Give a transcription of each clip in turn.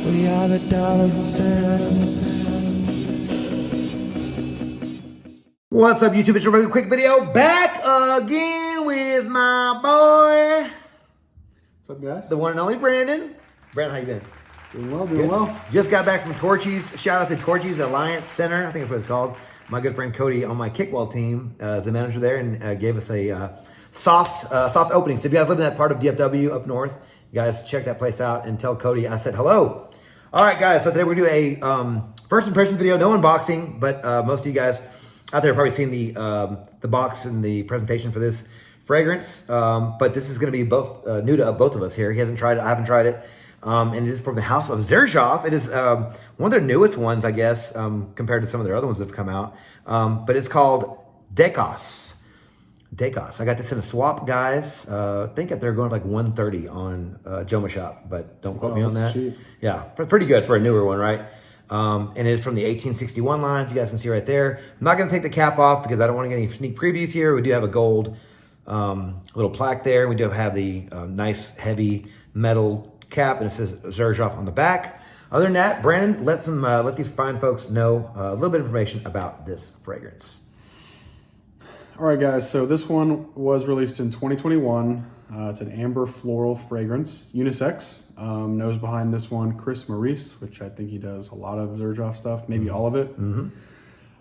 We are the dollars and cents. What's up, YouTube? It's a really quick video. Back again with my boy. What's up, guys? The one and only Brandon. Brandon, how you been? Doing well, doing well. Just got back from Torchy's. Shout out to Torchy's Alliance Center. I think that's what it's called. My good friend Cody on my kickball team is the manager there and gave us a soft opening. So if you guys live in that part of DFW up north, you guys check that place out and tell Cody I said hello. All right, guys. So today we're going to do a first impression video. No unboxing, but most of you guys out there have probably seen the box and the presentation for this fragrance. But this is going to be both new to both of us here. He hasn't tried it. I haven't tried it. And it is from the house of Xerjoff. It is one of their newest ones, I guess, compared to some of their other ones that have come out. But it's called Decas. Decas. I got this in a swap, guys. I think that they're going for like $130 on Joma Shop, but don't quote me on that. Cheap. Yeah, pretty good for a newer one, right? And it is from the 1861 line, if you guys can see right there. I'm not going to take the cap off because I don't want to get any sneak previews here. We do have a gold little plaque there. We do have the nice, heavy metal cap, and it says Xerjoff on the back. Other than that, Brandon, let these fine folks know a little bit of information about this fragrance. All right, guys. So this one was released in 2021. It's an Amber Floral fragrance, unisex. Nose behind this one, Chris Maurice, which I think he does a lot of Xerjoff stuff, maybe all of it. In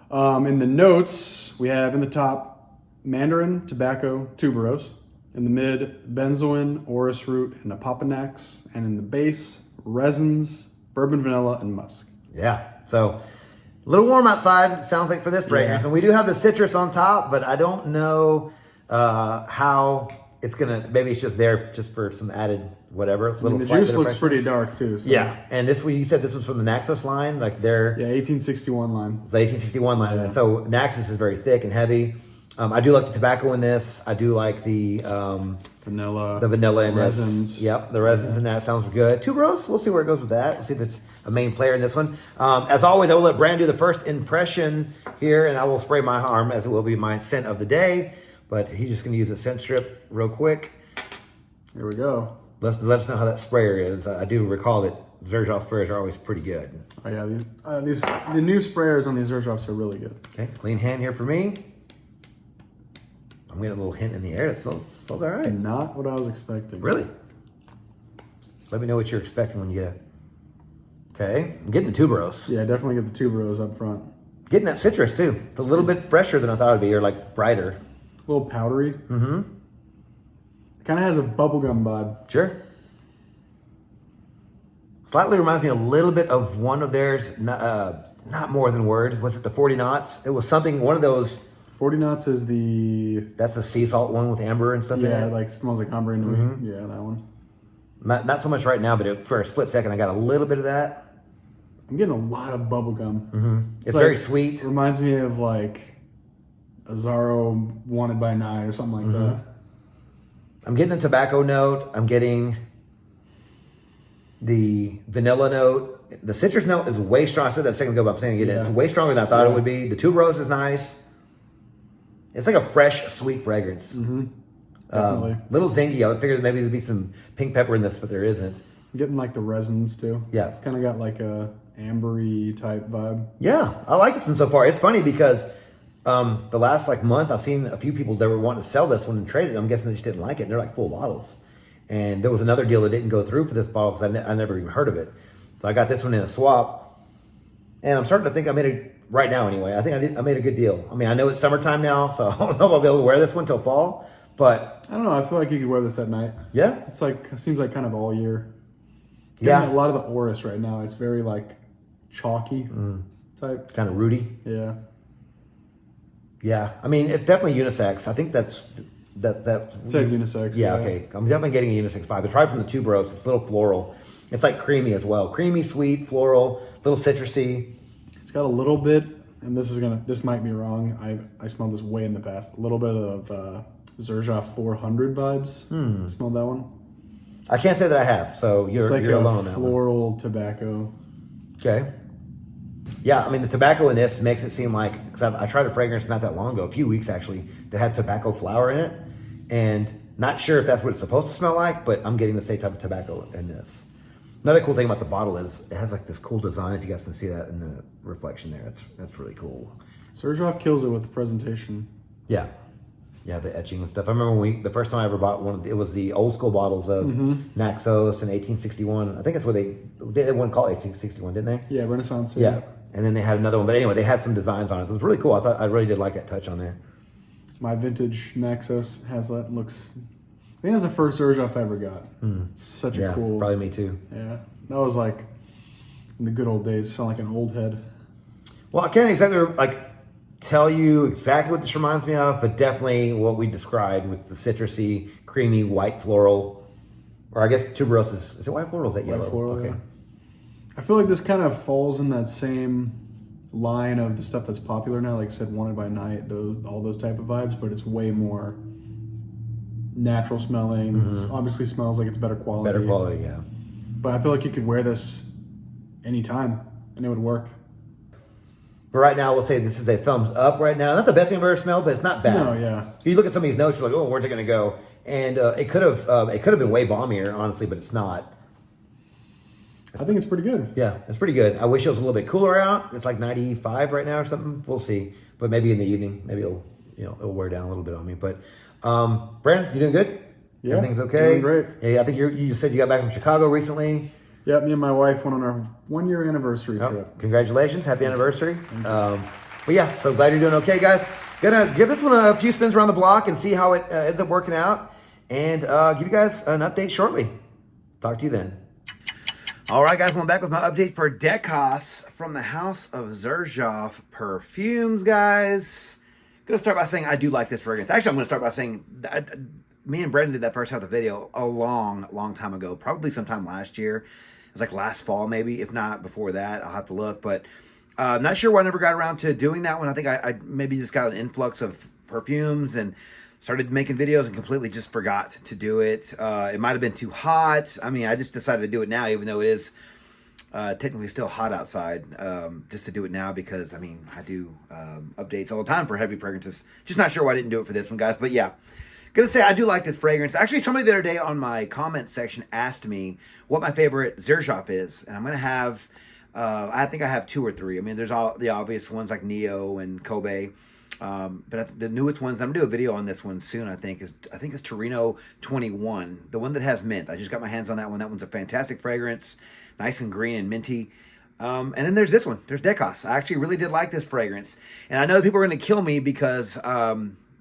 the notes, we have in the top, mandarin, tobacco, tuberose. In the mid, benzoin, orris root, and apopanax. And in the base, resins, bourbon vanilla, and musk. Yeah, so a little warm outside, it sounds like, for this fragrance. Yeah. And we do have the citrus on top, but I don't know how it's going to, maybe it's just there just for some added whatever. The juice looks pretty dark, too. So. Yeah, and this, you said this was from the Naxos line? Like their... Yeah, 1861 line. It's the 1861 line. And so Naxos is very thick and heavy. I do like the tobacco in this. I do like the vanilla. The vanilla in resins. this. Yep, the resins in that sounds good. Tuberose, we'll see where it goes with that. We'll see if it's a main player in this one. As always, I will let Brand do the first impression here, and I will spray my arm as it will be my scent of the day. But he's just going to use a scent strip real quick. Here we go. Let us know how that sprayer is. I do recall that Xerjoff sprayers are always pretty good. Oh yeah, the new sprayers on these Xerjoffs are really good. Okay, clean hand here for me. I'm getting a little hint in the air. It smells all right. Not what I was expecting. Really? Let me know what you're expecting when you get it. Okay, I'm getting the tuberose. Yeah, definitely get the tuberose up front. Getting that citrus too. It's a little bit fresher than I thought it would be, or like brighter. A little powdery. Mm-hmm. It kind of has a bubblegum vibe. Sure. Slightly reminds me a little bit of one of theirs, not more than words. Was it the 40 knots? It was something, one of those. 40 knots is the... That's the sea salt one with amber and stuff in it. Yeah, it like smells like amber into me. Yeah, that one. Not so much right now, but for a split second, I got a little bit of that. I'm getting a lot of bubblegum. It's very sweet. It reminds me of like Azaro Wanted by Night or something like that. I'm getting the tobacco note. I'm getting the vanilla note. The citrus note is way strong. I said that a second ago, but I'm saying it again. It's way stronger than I thought it would be. The tuberose is nice. It's like a fresh, sweet fragrance. Definitely. Little zingy. I figured maybe there'd be some pink pepper in this, but there isn't. I'm getting like the resins too. Yeah. It's kind of got like a ambery type vibe. Yeah, I like this one so far. It's funny because the last like month, I've seen a few people that were wanting to sell this one and trade it. I'm guessing they just didn't like it. And they're like full bottles. And there was another deal that didn't go through for this bottle because I never even heard of it. So I got this one in a swap. And I'm starting to think I made it right now anyway. I think I made a good deal. I mean, I know it's summertime now, so I don't know if I'll be able to wear this one till fall. But I don't know. I feel like you could wear this at night. Yeah? It's like, it seems like kind of all year. Yeah. A lot of the orris right now. It's very like chalky type. Kind of rooty. Yeah. Yeah. I mean, it's definitely unisex. I think that's... It's like unisex. Yeah, okay. I'm definitely getting a unisex vibe. It's probably from the tuberose. It's a little floral. It's like creamy as well. Creamy, sweet, floral, little citrusy. It's got a little bit, and this might be wrong. I smelled this way in the past. A little bit of Xerjoff 400 vibes. Smelled that one? I can't say that I have, so you're alone on that one. Floral tobacco. Okay. Yeah, I mean, the tobacco in this makes it seem like, because I tried a fragrance not that long ago, a few weeks actually, that had tobacco flower in it. And not sure if that's what it's supposed to smell like, but I'm getting the same type of tobacco in this. Another cool thing about the bottle is it has like this cool design. If you guys can see that in the reflection there, that's really cool. Xerjoff kills it with the presentation. Yeah, yeah, the etching and stuff. I remember the first time I ever bought one. It was the old school bottles of Naxos in 1861. I think that's where they one called 1861, didn't they? Yeah, Renaissance. Yeah, and then they had another one. But anyway, they had some designs on it. It was really cool. I really did like that touch on there. My vintage Naxos has that. Looks. I think that's the first Xerjoff I ever got. Such a cool. Probably me too. Yeah, that was like in the good old days. Sound like an old head. Well, I can't exactly like tell you exactly what this reminds me of, but definitely what we described with the citrusy, creamy, white floral. Or I guess tuberose is it white floral or is that yellow? White floral, okay. yeah. I feel like this kind of falls in that same line of the stuff that's popular now, like I said, Wanted by Night, all those type of vibes, but it's way more natural smelling. It obviously smells like it's better quality. Better quality, yeah. But I feel like you could wear this anytime and it would work. But right now, we'll say this is a thumbs up right now. Not the best thing I've ever smelled, but it's not bad. No, yeah. You look at some of these notes, you're like, oh, where's it going to go? And it could have been way bombier, honestly, but it's not. I think it's pretty good. Yeah, it's pretty good. I wish it was a little bit cooler out. It's like 95 right now or something. We'll see. But maybe in the evening, maybe it'll wear down a little bit on me. But Brandon, you doing good? Yeah, everything's okay. doing great. Yeah, I think you said you got back from Chicago recently. Yeah, me and my wife went on our 1-year anniversary trip. Congratulations, happy anniversary. But yeah, so glad you're doing okay, guys. Gonna give this one a few spins around the block and see how it ends up working out, and give you guys an update shortly. Talk to you then. All right, guys, I'm back with my update for Decas from the house of Xerjoff Perfumes, guys. Gonna start by saying I do like this fragrance. Actually, I'm gonna start by saying that me and Brendan did that first half of the video a long time ago, probably sometime last year. It was like last fall, maybe, if not before that. I'll have to look, but I'm not sure why I never got around to doing that one. I think I maybe just got an influx of perfumes and started making videos and completely just forgot to do it. It might have been too hot. I mean, I just decided to do it now, even though it is technically still hot outside, just to do it now because, I mean, I do updates all the time for heavy fragrances. Just not sure why I didn't do it for this one, guys. But yeah, gonna say I do like this fragrance. Actually, somebody the other day on my comment section asked me what my favorite Xerjoff is, and I'm gonna have, I think I have 2 or 3. I mean, there's all the obvious ones like Neo and Kobe, but the newest ones, I'm gonna do a video on this one soon. I think it's Torino 21, the one that has mint. I just got my hands on that one. That one's a fantastic fragrance, nice and green and minty. And then there's this one. There's Decas. I actually really did like this fragrance, and I know people are gonna kill me because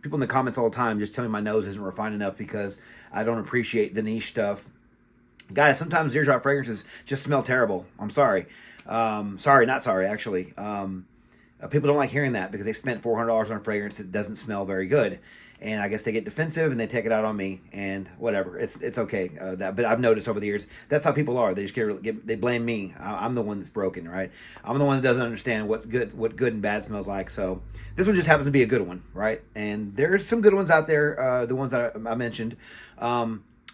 people in the comments all the time just tell me my nose isn't refined enough because I don't appreciate the niche stuff. Guys, sometimes Xerjoff fragrances just smell terrible. I'm sorry. Not sorry, actually. People don't like hearing that because they spent $400 on a fragrance that doesn't smell very good. And I guess they get defensive and they take it out on me and whatever. It's okay. But I've noticed over the years, that's how people are. They just they blame me. I'm the one that's broken, right? I'm the one that doesn't understand what good and bad smells like. So this one just happens to be a good one, right? And there's some good ones out there, the ones that I mentioned.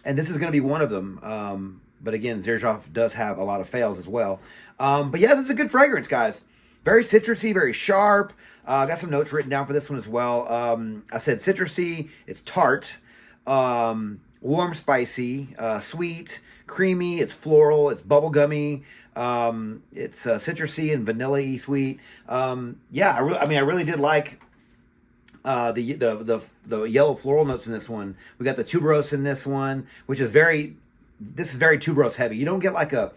And this is going to be one of them. But again, Xerjoff does have a lot of fails as well. But yeah, this is a good fragrance, guys. Very citrusy, very sharp. I got some notes written down for this one as well. I said citrusy, it's tart, warm, spicy, sweet, creamy, it's floral, it's bubblegummy, it's citrusy and vanilla-y sweet. Yeah, I really did like the yellow floral notes in this one. We got the tuberose in this one, which is very tuberose heavy. You don't get like a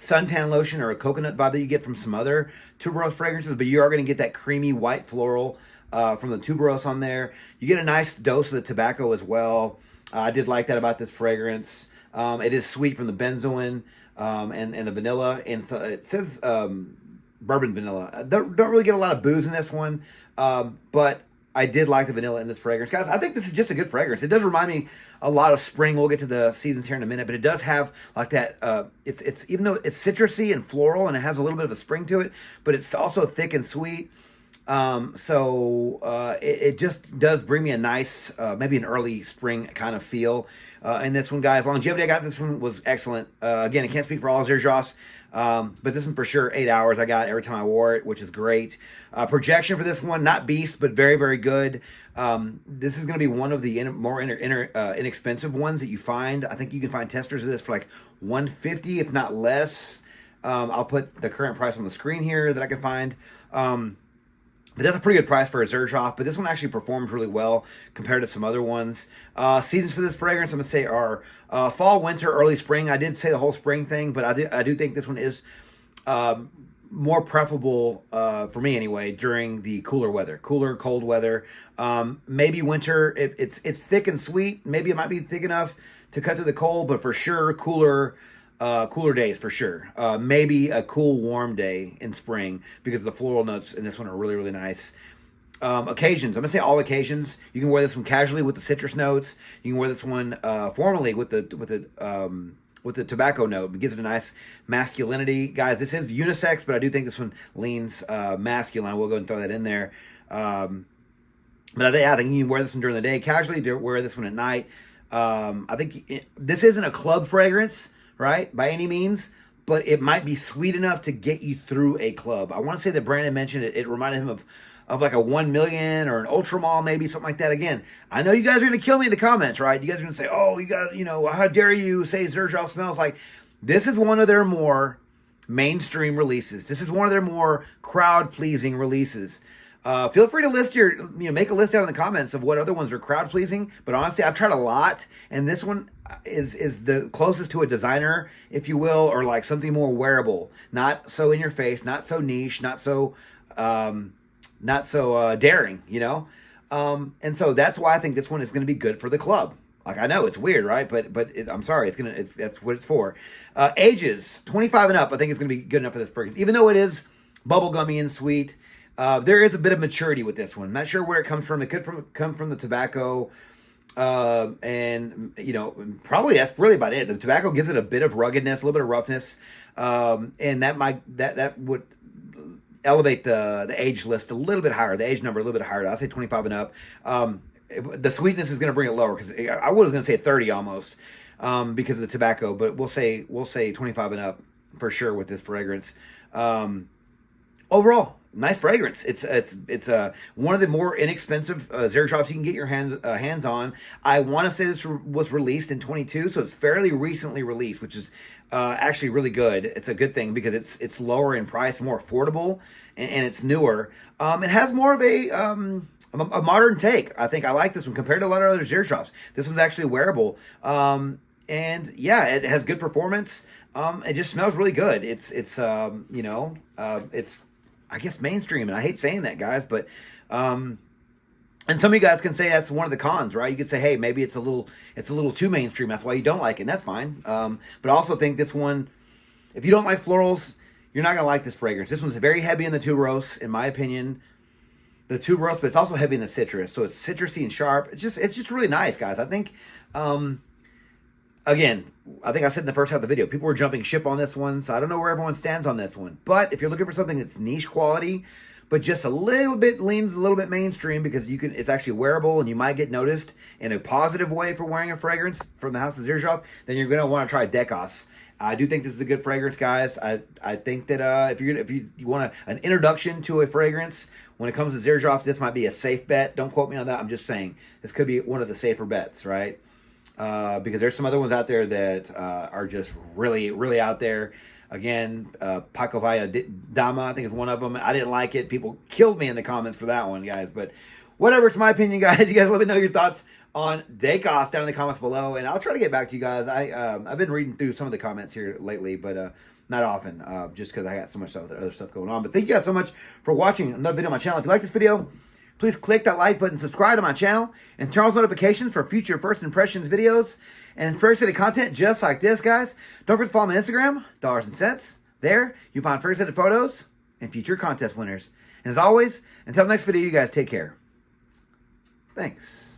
suntan lotion or a coconut vibe that you get from some other tuberose fragrances, but you are going to get that creamy white floral from the tuberose on there. You get a nice dose of the tobacco as well. I did like that about this fragrance. It is sweet from the benzoin and the vanilla, and so it says bourbon vanilla. Don't really get a lot of booze in this one, but I did like the vanilla in this fragrance. Guys, I think this is just a good fragrance. It does remind me a lot of spring. We'll get to the seasons here in a minute, but it does have like that, it's even though it's citrusy and floral and it has a little bit of a spring to it, but it's also thick and sweet. It just does bring me a nice, maybe an early spring kind of feel. In this one, guys, longevity I got this one was excellent. Again, I can't speak for all Xerjoffs, but this one for sure, 8 hours I got every time I wore it, which is great. Projection for this one, not beast, but very, very good. This is going to be one of the more inexpensive ones that you find. I think you can find testers of this for like $150, if not less. I'll put the current price on the screen here that I can find. But that's a pretty good price for a Xerjoff, but this one actually performs really well compared to some other ones. Seasons for this fragrance, I'm going to say, are fall, winter, early spring. I did say the whole spring thing, but I do think this one is more preferable, for me anyway, during the cooler, cold weather. Maybe winter, it's thick and sweet. Maybe it might be thick enough to cut through the cold, but for sure, cooler days for sure. Maybe a cool, warm day in spring because the floral notes in this one are really, really nice. Occasions, I'm gonna say all occasions. You can wear this one casually with the citrus notes. You can wear this one formally with the tobacco note. It gives it a nice masculinity. Guys, this is unisex, but I do think this one leans masculine. We'll go and throw that in there. But I think you can wear this one during the day casually. Wear this one at night. I think this isn't a club fragrance, right, by any means, but it might be sweet enough to get you through a club. I want to say that Brandon mentioned it. It reminded him of like a 1 million or an Ultra Mall, maybe something like that. Again, I know you guys are going to kill me in the comments, right? You guys are going to say, oh, you guys, how dare you say Xerjoff smells like. This is one of their more mainstream releases. This is one of their more crowd-pleasing releases. Feel free to list make a list out in the comments of what other ones are crowd pleasing. But honestly, I've tried a lot, and this one is the closest to a designer, if you will, or like something more wearable, not so in your face, not so niche, not so daring, And so that's why I think this one is going to be good for the club. Like, I know it's weird, right? But I'm sorry, that's what it's for. Ages 25 and up, I think it's going to be good enough for this person, even though it is bubblegummy and sweet. There is a bit of maturity with this one. I'm not sure where it comes from. It could come from the tobacco, and probably that's really about it. The tobacco gives it a bit of ruggedness, a little bit of roughness, and that would elevate the age list a little bit higher, the age number a little bit higher. I'll say 25 and up. The sweetness is going to bring it lower because I was going to say 30 almost, because of the tobacco, but we'll say 25 and up for sure with this fragrance. Overall, nice fragrance. It's one of the more inexpensive Xerjoffs you can get your hands on. I want to say this was released in 22, so it's fairly recently released, which is actually really good. It's a good thing because it's lower in price, more affordable, and it's newer. It has more of a modern take. I think I like this one compared to a lot of other Xerjoffs. This one's actually wearable, and yeah, it has good performance. It just smells really good. It's I guess mainstream, and I hate saying that, guys, but and some of you guys can say that's one of the cons, right? You could say, hey, maybe it's a little too mainstream. That's why you don't like it, and that's fine. But I also think this one, if you don't like florals, you're not gonna like this fragrance. This one's very heavy in the tuberose, in my opinion. The tuberose, but it's also heavy in the citrus, so it's citrusy and sharp. It's just really nice, guys. I think. Again, I think I said in the first half of the video, people were jumping ship on this one, so I don't know where everyone stands on this one. But if you're looking for something that's niche quality, but just leans a little bit mainstream because it's actually wearable and you might get noticed in a positive way for wearing a fragrance from the house of Xerjoff, then you're gonna want to try Decas. I do think this is a good fragrance, guys. I think that if you want an introduction to a fragrance when it comes to Xerjoff, this might be a safe bet. Don't quote me on that. I'm just saying this could be one of the safer bets, right? Because there's some other ones out there that are just really, really out there. Again, Pacovaya Dama, I think is one of them. I didn't like it. People killed me in the comments for that one, guys. But whatever, it's my opinion, guys. You guys let me know your thoughts on Decas down in the comments below, and I'll try to get back to you guys. I've been reading through some of the comments here lately, but not often, just because I got so much other stuff going on. But thank you guys so much for watching another video on my channel. If you like this video, please click that like button, subscribe to my channel, and turn on notifications for future first impressions videos and first edit content just like this, guys. Don't forget to follow me on Instagram, Dollars and Cents. There, you'll find first edit photos and future contest winners. And as always, until the next video, you guys take care. Thanks.